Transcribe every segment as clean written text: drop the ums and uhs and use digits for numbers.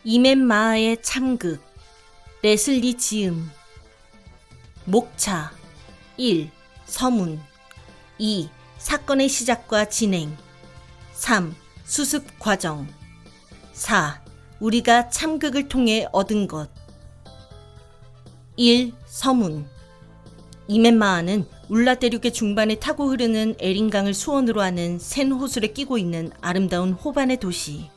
이멘마의 참극. 레슬리 지음. 목차. 1. 서문. 2. 사건의 시작과 진행. 3. 수습 과정. 4. 우리가 참극을 통해 얻은 것. 1. 서문. 이멘마하는 울라 대륙의 중반에 타고 흐르는 에린강을 수원으로 하는 센 호수를 끼고 있는 아름다운 호반의 도시.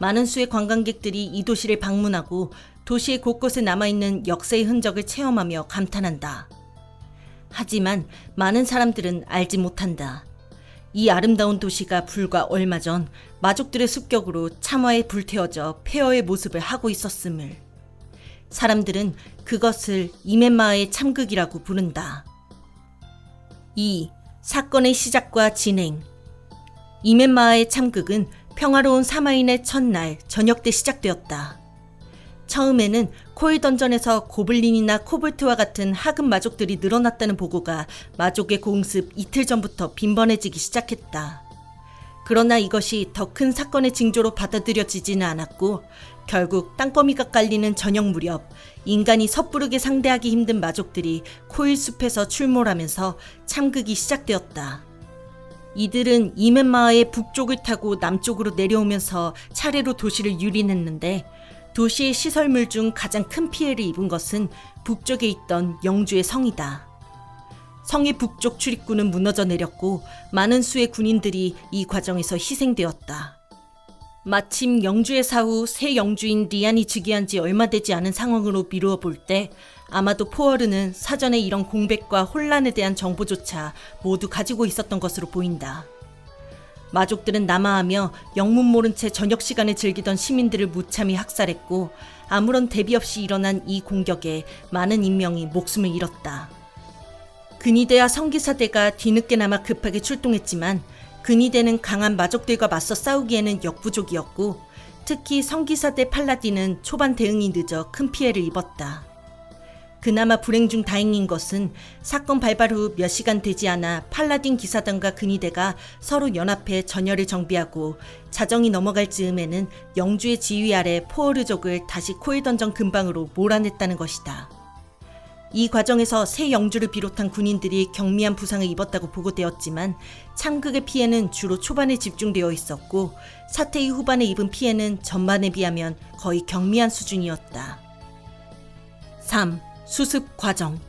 많은 수의 관광객들이 이 도시를 방문하고 도시의 곳곳에 남아있는 역사의 흔적을 체험하며 감탄한다. 하지만 많은 사람들은 알지 못한다. 이 아름다운 도시가 불과 얼마 전 마족들의 습격으로 참화에 불태워져 폐허의 모습을 하고 있었음을. 사람들은 그것을 이멘마의 참극이라고 부른다. 2. 사건의 시작과 진행. 이멘마의 참극은 평화로운 사마인의 첫날 저녁 때 시작되었다. 처음에는 코일 던전에서 고블린이나 코볼트와 같은 하급 마족들이 늘어났다는 보고가 마족의 공습 이틀 전부터 빈번해지기 시작했다. 그러나 이것이 더 큰 사건의 징조로 받아들여지지는 않았고 결국 땅거미가 깔리는 저녁 무렵 인간이 섣부르게 상대하기 힘든 마족들이 코일 숲에서 출몰하면서 참극이 시작되었다. 이들은 이멘마의 북쪽을 타고 남쪽으로 내려오면서 차례로 도시를 유린했는데 도시의 시설물 중 가장 큰 피해를 입은 것은 북쪽에 있던 영주의 성이다. 성의 북쪽 출입구는 무너져 내렸고 많은 수의 군인들이 이 과정에서 희생되었다. 마침 영주의 사후 새 영주인 리안이 즉위한 지 얼마 되지 않은 상황으로 미루어 볼 때 아마도 포어르는 사전에 이런 공백과 혼란에 대한 정보조차 모두 가지고 있었던 것으로 보인다. 마족들은 남하하며 영문 모른 채 저녁 시간에 즐기던 시민들을 무참히 학살했고 아무런 대비 없이 일어난 이 공격에 많은 인명이 목숨을 잃었다. 근위대와 성기사대가 뒤늦게나마 급하게 출동했지만 근위대는 강한 마족들과 맞서 싸우기에는 역부족이었고 특히 성기사대 팔라딘은 초반 대응이 늦어 큰 피해를 입었다. 그나마 불행 중 다행인 것은 사건 발발 후 몇 시간 되지 않아 팔라딘 기사단과 근위대가 서로 연합해 전열을 정비하고 자정이 넘어갈 즈음에는 영주의 지휘 아래 포어르족을 다시 코일 던전 근방으로 몰아냈다는 것이다. 이 과정에서 새 영주를 비롯한 군인들이 경미한 부상을 입었다고 보고되었지만 참극의 피해는 주로 초반에 집중되어 있었고 사태 이 후반에 입은 피해는 전반에 비하면 거의 경미한 수준이었다. 3. 수습 과정.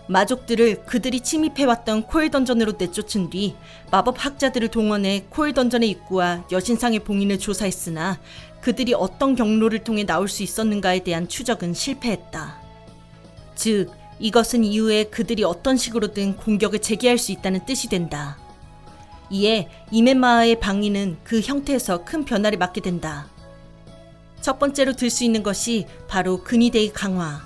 마족들을 그들이 침입해왔던 코일 던전으로 내쫓은 뒤 마법 학자들을 동원해 코일 던전의 입구와 여신상의 봉인을 조사했으나 그들이 어떤 경로를 통해 나올 수 있었는가에 대한 추적은 실패했다. 즉, 이것은 이후에 그들이 어떤 식으로든 공격을 재개할 수 있다는 뜻이 된다. 이에 이멘마의 방위는 그 형태에서 큰 변화를 맞게 된다. 첫 번째로 들 수 있는 것이 바로 근위대의 강화.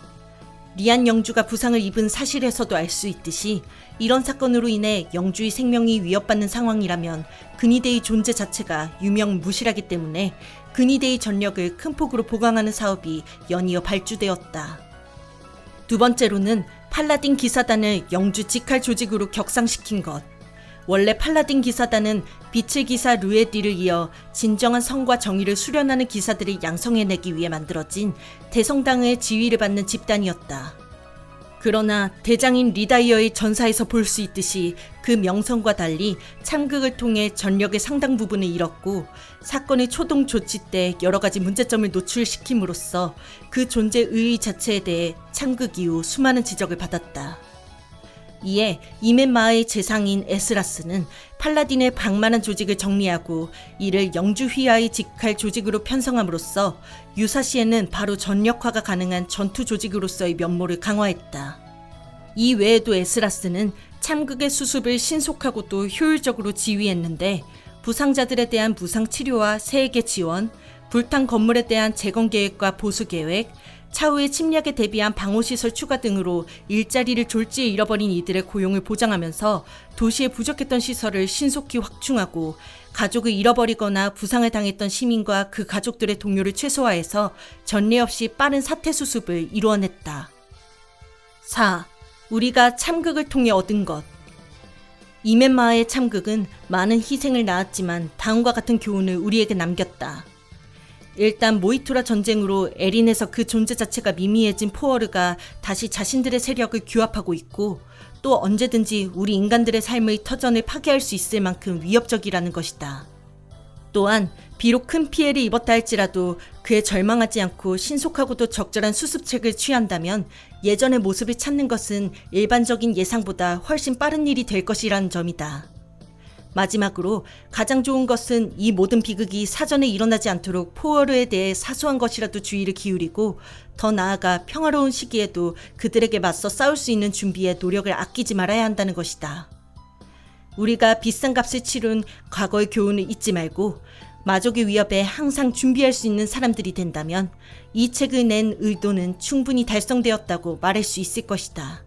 리안 영주가 부상을 입은 사실에서도 알 수 있듯이 이런 사건으로 인해 영주의 생명이 위협받는 상황이라면 근위대의 존재 자체가 유명무실하기 때문에 근위대의 전력을 큰 폭으로 보강하는 사업이 연이어 발주되었다. 두 번째로는 팔라딘 기사단을 영주 직할 조직으로 격상시킨 것. 원래 팔라딘 기사단은 빛의 기사 루에디를 이어 진정한 성과 정의를 수련하는 기사들을 양성해내기 위해 만들어진 대성당의 지휘를 받는 집단이었다. 그러나 대장인 리다이어의 전사에서 볼 수 있듯이 그 명성과 달리 참극을 통해 전력의 상당 부분을 잃었고 사건의 초동 조치 때 여러 가지 문제점을 노출시킴으로써 그 존재 의의 자체에 대해 참극 이후 수많은 지적을 받았다. 이에 이멘마의 재상인 에스라스는 팔라딘의 방만한 조직을 정리하고 이를 영주 휘하의 직할 조직으로 편성함으로써 유사시에는 바로 전력화가 가능한 전투 조직으로서의 면모를 강화했다. 이 외에도 에스라스는 참극의 수습을 신속하고 또 효율적으로 지휘했는데 부상자들에 대한 부상 치료와 세액의 지원, 불탄 건물에 대한 재건 계획과 보수 계획, 차후의 침략에 대비한 방호시설 추가 등으로 일자리를 졸지에 잃어버린 이들의 고용을 보장하면서 도시에 부족했던 시설을 신속히 확충하고 가족을 잃어버리거나 부상을 당했던 시민과 그 가족들의 동요를 최소화해서 전례 없이 빠른 사태 수습을 이루어냈다. 4. 우리가 참극을 통해 얻은 것. 이멘마의 참극은 많은 희생을 낳았지만 다음과 같은 교훈을 우리에게 남겼다. 일단 모이투라 전쟁으로 에린에서 그 존재 자체가 미미해진 포어르가 다시 자신들의 세력을 규합하고 있고, 또 언제든지 우리 인간들의 삶의 터전을 파괴할 수 있을 만큼 위협적이라는 것이다. 또한 비록 큰 피해를 입었다 할지라도 그에 절망하지 않고 신속하고도 적절한 수습책을 취한다면 예전의 모습을 찾는 것은 일반적인 예상보다 훨씬 빠른 일이 될 것이라는 점이다. 마지막으로 가장 좋은 것은 이 모든 비극이 사전에 일어나지 않도록 포어르에 대해 사소한 것이라도 주의를 기울이고, 더 나아가 평화로운 시기에도 그들에게 맞서 싸울 수 있는 준비에 노력을 아끼지 말아야 한다는 것이다. 우리가 비싼 값을 치른 과거의 교훈을 잊지 말고 마족의 위협에 항상 준비할 수 있는 사람들이 된다면 이 책을 낸 의도는 충분히 달성되었다고 말할 수 있을 것이다.